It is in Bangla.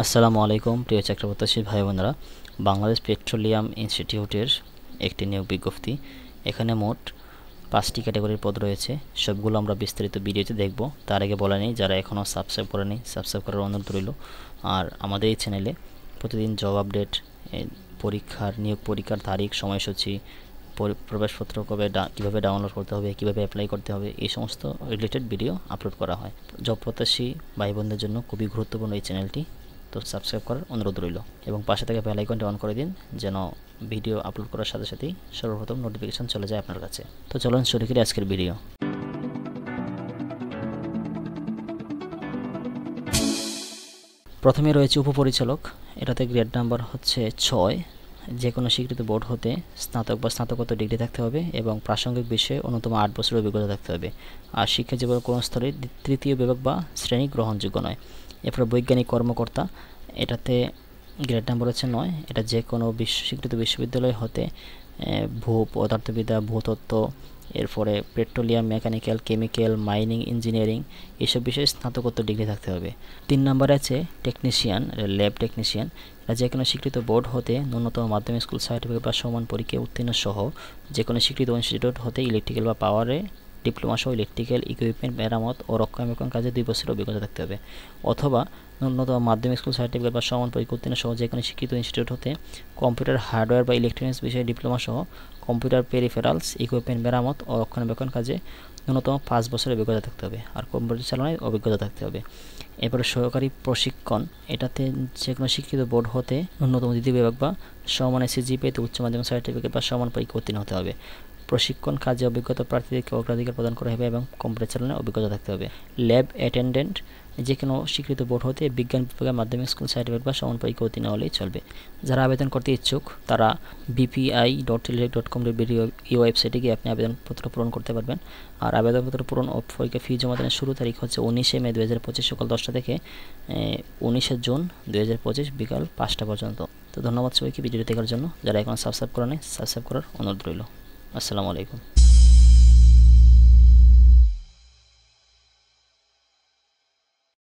আসসালামু আলাইকুম প্রিয় চাকরিপ্রত্যাশী ভাই বোনেরা, বাংলাদেশ পেট্রোলিয়াম ইনস্টিটিউটের একটি নিয়োগ বিজ্ঞপ্তি। এখানে মোট 5টি ক্যাটাগরির পদ রয়েছে। সবগুলো আমরা বিস্তারিত ভিডিওতে দেখব। তার আগে বলা নেই, যারা এখনও সাবস্ক্রাইব করেনি সাবস্ক্রাইব করার অনুরোধ রইল। আর আমাদের এই চ্যানেলে প্রতিদিন জব আপডেট, নিয়োগ পরীক্ষার তারিখ, সময়সূচি, প্রবেশপত্র কীভাবে ডাউনলোড করতে হবে, কীভাবে অ্যাপ্লাই করতে হবে, এই সমস্ত রিলেটেড ভিডিও আপলোড করা হয়। জব প্রত্যাশী ভাই বোনদের জন্য খুবই গুরুত্বপূর্ণ এই চ্যানেলটি, তো সাবস্ক্রাইব করার অনুরোধ রইল এবং পাশে থেকে বেল আইকনটি অন করে দিন, যেন ভিডিও আপলোড করার সাথে সাথেই সর্বপ্রথম নোটিফিকেশন চলে যায় আপনার কাছে। তো চলুন শুরু করি আজকের ভিডিও। প্রথমে রয়েছে উপপরিচালক। এটাতে গ্রেড নাম্বার হচ্ছে 6। যে কোনো স্বীকৃত বোর্ড হতে স্নাতক বা স্নাতকোত্তর ডিগ্রি থাকতে হবে এবং প্রাসঙ্গিক বিষয়ে ন্যূনতম 8 বছরের অভিজ্ঞতা থাকতে হবে। আর শিক্ষা জীবনের কোনো স্তরে তৃতীয় বিভাগ বা শ্রেণী গ্রহণযোগ্য নয়। এরপরে বৈজ্ঞানিক কর্মকর্তা, এটাতে গ্রেড নাম্বার হচ্ছে 9। এটা যে কোনো স্বীকৃত বিশ্ববিদ্যালয় হতে ভূ পদার্থবিদ্যা, ভূতত্ত্ব, এরপরে petroleum, mechanical, chemical, mining, engineering এইসব বিষয়ে স্নাতকোত্তর ডিগ্রি থাকতে হবে। 3 নম্বরে আছে টেকনিশিয়ান, ল্যাব টেকনিশিয়ান। এটা যে কোনো স্বীকৃত বোর্ড হতে ন্যূনতম মাধ্যমিক স্কুল সার্টিফিকেট বা সমান পরীক্ষায় উত্তীর্ণ সহ যে কোনো স্বীকৃত ইনস্টিটিউট হতে ইলেকট্রিক্যাল বা পাওয়ারে ডিপ্লোমা সহ ইলেকট্রিক্যাল ইকুইপমেন্ট মেরামত ও রক্ষণাবেক্ষণ কাজে 2 বছরের অভিজ্ঞতা থাকতে হবে। অথবা ন্যূনতম মাধ্যমিক স্কুল সার্টিফিকেট বা সমান পরীক্ষা উত্তীর্ণ সহ যে কোনো শিক্ষিত ইনস্টিটিউট হতে কম্পিউটার হার্ডওয়্যার বা ইলেকট্রনিক্স বিষয়ে ডিপ্লোমা সহ কম্পিউটার পেরিফেরালস ইকুইপমেন্ট মেরামত ও রক্ষণাবেক্ষণ কাজে ন্যূনতম 5 বছরের অভিজ্ঞতা থাকতে হবে আর কম্পিউটার চালানোর অভিজ্ঞতা থাকতে হবে। এরপরে সহকারী প্রশিক্ষণ, এটাতে যে কোনো শিক্ষিত বোর্ড হতে ন্যূনতম দ্বিতীয় বিভাগ বা সমান এসএসজি পেতে উচ্চ মাধ্যমিক সার্টিফিকেট বা সমান পরীক্ষা উত্তীর্ণ হতে হবে। প্রশিক্ষণ কাজে অভিজ্ঞতা প্রার্থীদেরকে অগ্রাধিকার প্রদান করা হবে এবং কম্পিউটার চালানোর অভিজ্ঞতা থাকতে হবে। ল্যাব অ্যাটেন্ডেন্ট, যে কোনো স্বীকৃত বোর্ড হতে বিজ্ঞান বিভাগের মাধ্যমিক স্কুল সার্টিফিকেট বা সমান পরীক্ষা উত্তীর্ণ হলেই চলবে। যারা আবেদন করতে ইচ্ছুক তারা bpi.telerik.com এই ওয়েবসাইটে গিয়ে আপনি আবেদনপত্র পূরণ করতে পারবেন। আর আবেদনপত্র পূরণ ও পরীক্ষা ফি জমা দানের শুরু তারিখ হচ্ছে 19 মে 2025 সকাল 10টা থেকে 19 জুন 2025 বিকাল 5টা পর্যন্ত। তো ধন্যবাদ সবাইকে ভিডিওটি দেখার জন্য। যারা এখন সাবস্ক্রাইব করেনি সাবস্ক্রাইব করার অনুরোধ রইল। আসসালামু আলাইকুম।